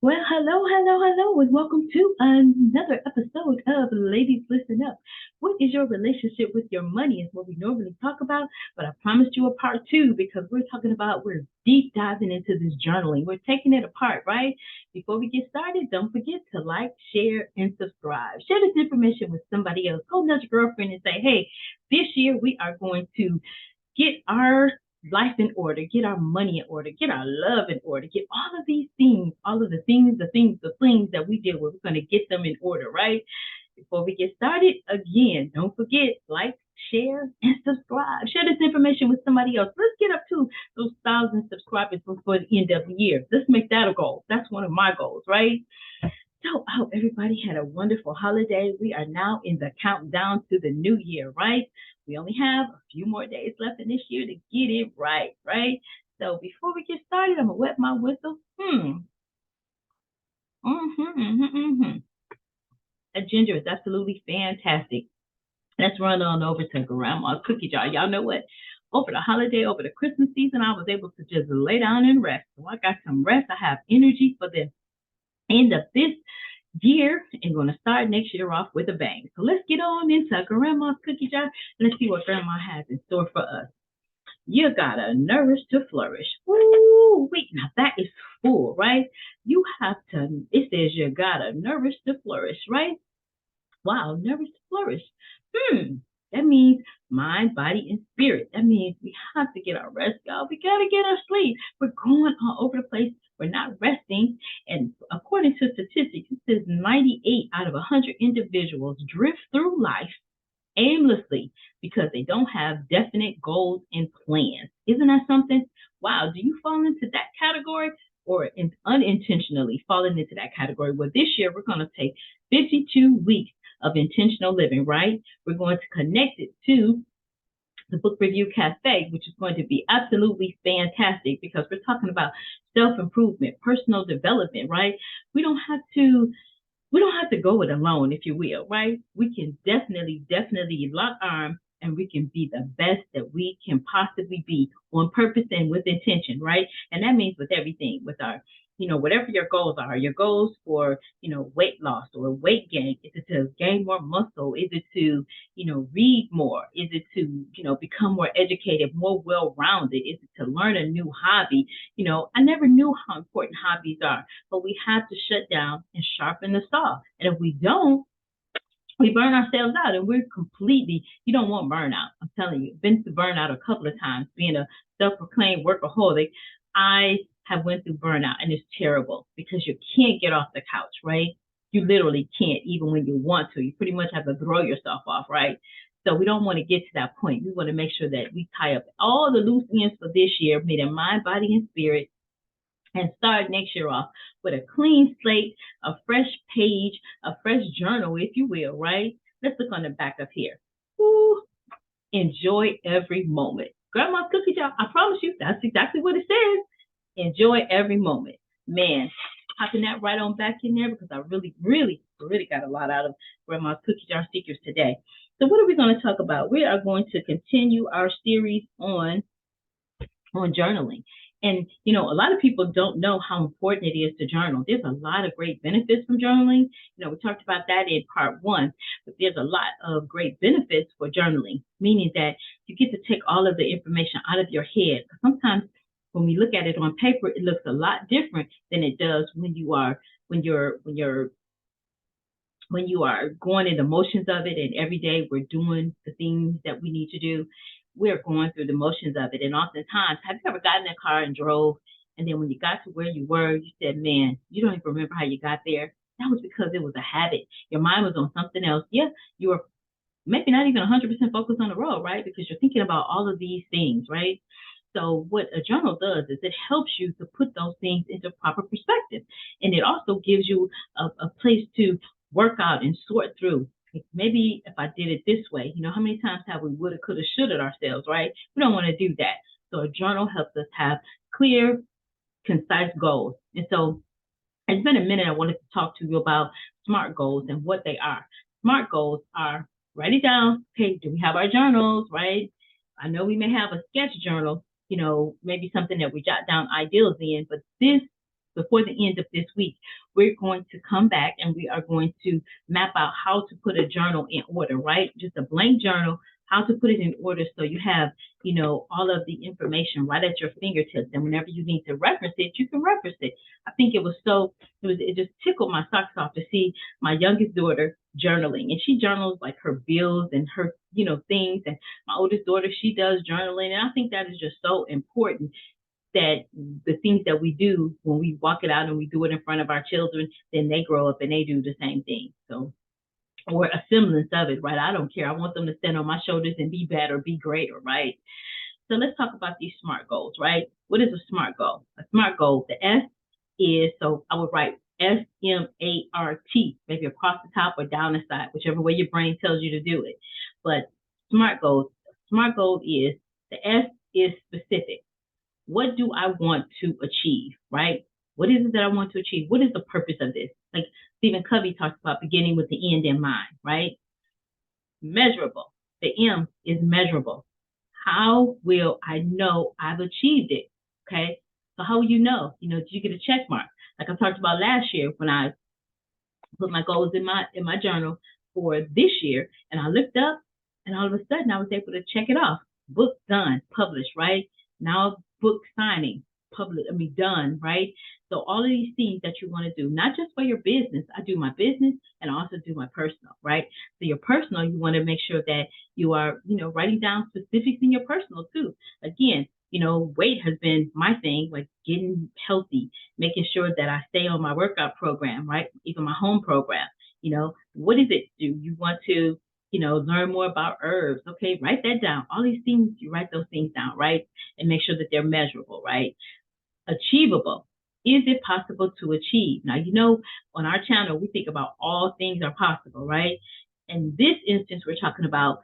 Well, hello, and welcome to another episode of Ladies Listen Up. What is your relationship with your money? Is what we normally talk about, but I promised you a part two because we're deep diving into this journaling. We're taking it apart, right? Before we get started, don't forget to like, share, and subscribe. Share this information with somebody else. Go nudge your girlfriend and say, hey, this year we are going to get our life in order, get our money in order, get our love in order, get all of these things, all of the things that we deal with. We're going to get them in order, right? Before we get started, again, don't forget, like, share, and subscribe. Share this information with somebody else. Let's get up to those 1,000 subscribers before the end of the year. Let's make that a goal. That's one of my goals, right? So I hope everybody had a wonderful holiday. We are now in the countdown to the new year, right? We only have a few more days left in this year to get it right, right? So before we get started, I'm gonna wet my whistle. That ginger is absolutely fantastic. Let's run on over to Grandma's cookie jar. Y'all know what? Over the holiday, over the Christmas season, I was able to just lay down and rest. So I got some rest. I have energy for the end of this year and going to start next year off with a bang. So let's get on into Grandma's cookie jar and let's see what Grandma has in store for us. You gotta nourish to flourish. Ooh, wait, now that is full, right? You have to, it says you gotta nourish to flourish, right? Wow, nourish to flourish. Hmm, that means mind, body, and spirit. That means we have to get our rest, y'all. We gotta get our sleep. We're going all over the place. We're not resting. And according to statistics, it says 98 out of 100 individuals drift through life aimlessly because they don't have definite goals and plans. Isn't that something? Wow, do you fall into that category or unintentionally falling into that category? Well, this year we're going to take 52 weeks of intentional living, right? We're going to connect it to the Book Review Cafe, which is going to be absolutely fantastic because we're talking about self-improvement, personal development, right? We don't have to go it alone, if you will, right? We can definitely lock arms and we can be the best that we can possibly be on purpose and with intention, right? And that means with everything, with our, whatever your goals for, weight loss or weight gain. Is it to gain more muscle? Is it to, read more? Is it to, become more educated, more well-rounded? Is it to learn a new hobby? I never knew how important hobbies are, but we have to shut down and sharpen the saw. And if we don't, we burn ourselves out and we're completely, you don't want burnout. I'm telling you, been through burnout a couple of times, being a self-proclaimed workaholic. I have went through burnout and it's terrible because you can't get off the couch, right? You literally can't, even when you want to. You pretty much have to throw yourself off, right? So we don't want to get to that point. We want to make sure that we tie up all the loose ends for this year, made in mind, body, and spirit, and start next year off with a clean slate, a fresh page, a fresh journal, if you will, right? Let's look on the back of here. Ooh, enjoy every moment. Grandma's cookie jar, I promise you, that's exactly what it says. Enjoy every moment. Man, popping that right on back in there because I really got a lot out of Grandma's cookie jar secrets today. So what are we going to talk about? We are going to continue our series on journaling. And, a lot of people don't know how important it is to journal. There's a lot of great benefits from journaling. We talked about that in part one, but there's a lot of great benefits for journaling, meaning that you get to take all of the information out of your head. Sometimes when we look at it on paper, it looks a lot different than it does when you're going in the motions of it, and every day we're doing the things that we need to do. We're going through the motions of it. And oftentimes, have you ever gotten in a car and drove, and then when you got to where you were, you said, man, you don't even remember how you got there? That was because it was a habit. Your mind was on something else. Yeah, you were maybe not even 100% focused on the road, right? Because you're thinking about all of these things, right? So what a journal does is it helps you to put those things into proper perspective. And it also gives you a place to work out and sort through. Maybe if I did it this way, how many times have we woulda, coulda, shoulda ourselves, right? We don't want to do that. So a journal helps us have clear, concise goals. And so it's been a minute. I wanted to talk to you about SMART goals and what they are. SMART goals are, write it down. Okay, do we have our journals, right? I know we may have a sketch journal, maybe something that we jot down ideals in, but this before the end of this week, we're going to come back and we are going to map out how to put a journal in order, right? Just a blank journal, how to put it in order so you have, all of the information right at your fingertips. And whenever you need to reference it, you can reference it. I think it just tickled my socks off to see my youngest daughter journaling. And she journals like her bills and her, things. And my oldest daughter, she does journaling. And I think that is just so important, that the things that we do when we walk it out and we do it in front of our children, then they grow up and they do the same thing. So, or a semblance of it, right? I don't care. I want them to stand on my shoulders and be better, be greater, right? So let's talk about these SMART goals, right? What is a SMART goal? A SMART goal, the S is, so I would write SMART, maybe across the top or down the side, whichever way your brain tells you to do it. But SMART goals is, the S is specific. What do I want to achieve, right? What is it that I want to achieve? What is the purpose of this? Like Stephen Covey talks about beginning with the end in mind, right? Measurable. The M is measurable. How will I know I've achieved it? Okay. So how will you know? Did you get a check mark? Like I talked about last year when I put my goals in my journal for this year, and I looked up and all of a sudden I was able to check it off. Book done, published, right? Now book signing, done, right? So all of these things that you want to do, not just for your business. I do my business and I also do my personal, right? So your personal, you want to make sure that you are, writing down specifics in your personal too. Again, weight has been my thing, like getting healthy, making sure that I stay on my workout program, right? Even my home program. What is it? Do you want to, learn more about herbs? Okay, write that down. All these things, you write those things down, right? And make sure that they're measurable, right? Achievable. Is it possible to achieve? Now, on our channel, we think about all things are possible, right? In this instance, we're talking about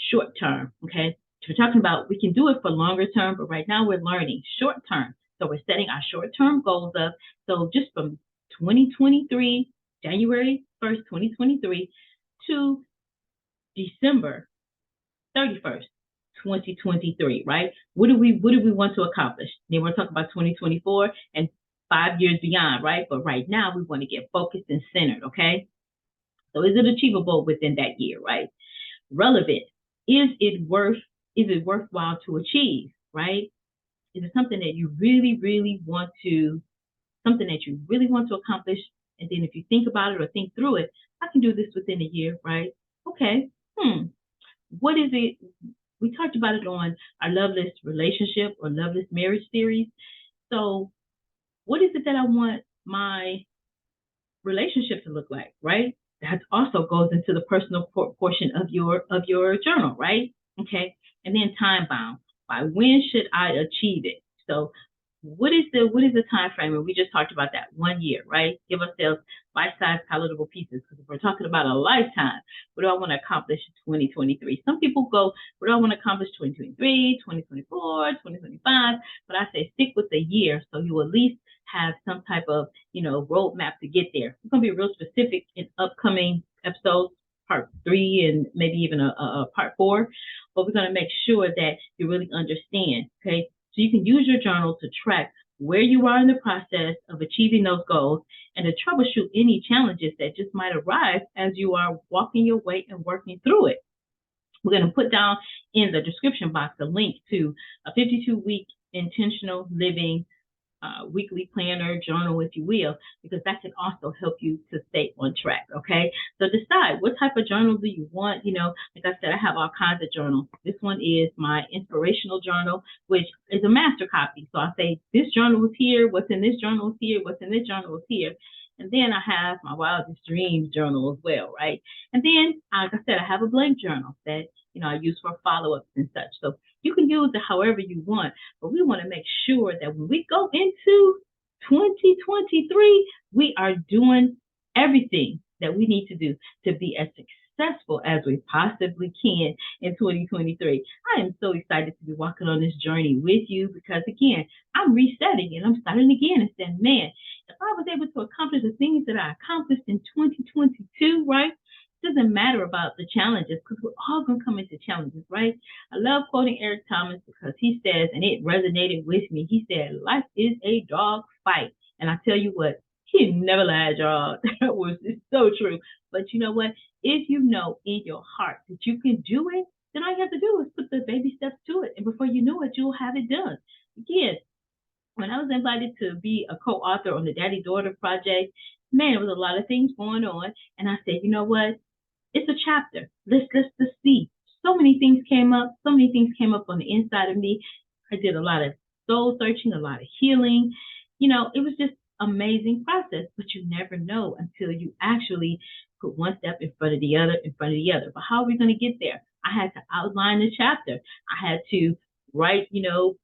short term, okay? We're talking about we can do it for longer term, but right now we're learning short term. So we're setting our short term goals up. So just from 2023, January 1st, 2023 to December 31st, 2023, right? What do we want to accomplish? Then we're talking about 2024 and 5 years beyond, right? But right now we want to get focused and centered, okay? So is it achievable within that year, right? Relevant. Is it worthwhile to achieve, right? Is it something that you really, really want to accomplish? And then if you think about it or think through it, I can do this within a year, right? Okay. What is it? We talked about it on our Loveless Relationship or Loveless Marriage series. So what is it that I want my relationship to look like, right? That also goes into the personal portion of your journal, right? Okay. And then time bound. By when should I achieve it? So what is the time frame? And we just talked about that 1 year, right? Give ourselves bite-sized palatable pieces, because if we're talking about a lifetime, what do I want to accomplish in 2023? Some people go, what do I want to accomplish 2023, 2024, 2025? But I say stick with the year, so you at least have some type of, roadmap to get there. We're going to be real specific in upcoming episodes, part 3 and maybe even a part 4, but we're going to make sure that you really understand, okay? So you can use your journal to track where you are in the process of achieving those goals and to troubleshoot any challenges that just might arise as you are walking your way and working through it. We're going to put down in the description box a link to a 52-week intentional living weekly planner, journal, if you will, because that can also help you to stay on track, okay? So decide what type of journal do you want. Like I said, I have all kinds of journals. This one is my inspirational journal, which is a master copy. So I say, this journal is here, what's in this journal is here, what's in this journal is here. And then I have my wildest dreams journal as well, right? And then, like I said, I have a blank journal that, I use for follow-ups and such. So you can use it however you want, but we want to make sure that when we go into 2023, we are doing everything that we need to do to be as successful as we possibly can in 2023. I am so excited to be walking on this journey with you because, again, I'm resetting and I'm starting again and saying, man, if I was able to accomplish the things that I accomplished in 2022, right? It doesn't matter about the challenges because we're all going to come into challenges, right? I love quoting Eric Thomas because he says, and it resonated with me, he said, life is a dog fight. And I tell you what, he never lied, y'all. It's so true. But you know what? If you know in your heart that you can do it, then all you have to do is put the baby steps to it. And before you know it, you'll have it done. Again, when I was invited to be a co-author on the Daddy Daughter project, man, there was a lot of things going on. And I said, you know what? It's a chapter. Let's see. So many things came up. So many things came up on the inside of me. I did a lot of soul searching, a lot of healing. It was just amazing process, but you never know until you actually put one step in front of the other, in front of the other. But how are we going to get there? I had to outline the chapter. I had to write, the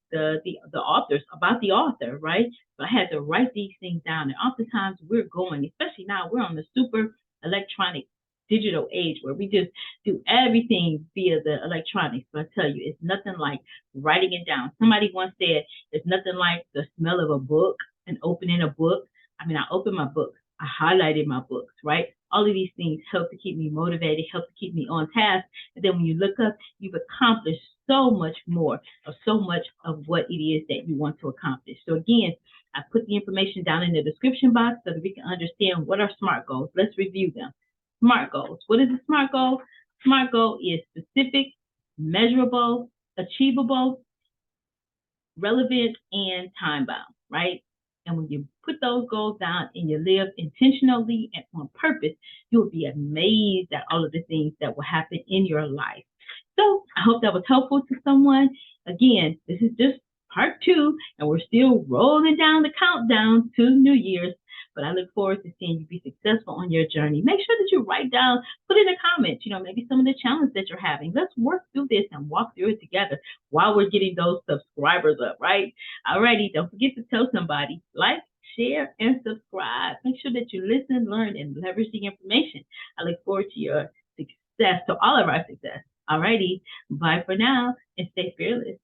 authors about the author, right? But I had to write these things down. And oftentimes we're going, especially now, we're on the super electronic digital age where we just do everything via the electronics. But I tell you, it's nothing like writing it down. Somebody once said, it's nothing like the smell of a book and opening a book. I mean, I opened my books, I highlighted my books, right? All of these things help to keep me motivated, help to keep me on task. And then when you look up, you've accomplished so much more of so much of what it is that you want to accomplish. So again, I put the information down in the description box so that we can understand what are SMART goals. Let's review them. SMART goals. What is a SMART goal? SMART goal is specific, measurable, achievable, relevant, and time bound, right? And when you put those goals down and you live intentionally and on purpose, you'll be amazed at all of the things that will happen in your life. So I hope that was helpful to someone. Again, this is just part 2, and we're still rolling down the countdown to New Year's. But I look forward to seeing you be successful on your journey. Make sure that you write down, put in the comments, maybe some of the challenges that you're having. Let's work through this and walk through it together while we're getting those subscribers up, right? Alrighty, don't forget to tell somebody, like, share, and subscribe. Make sure that you listen, learn, and leverage the information. I look forward to your success, to all of our success. Alrighty, bye for now, and stay fearless.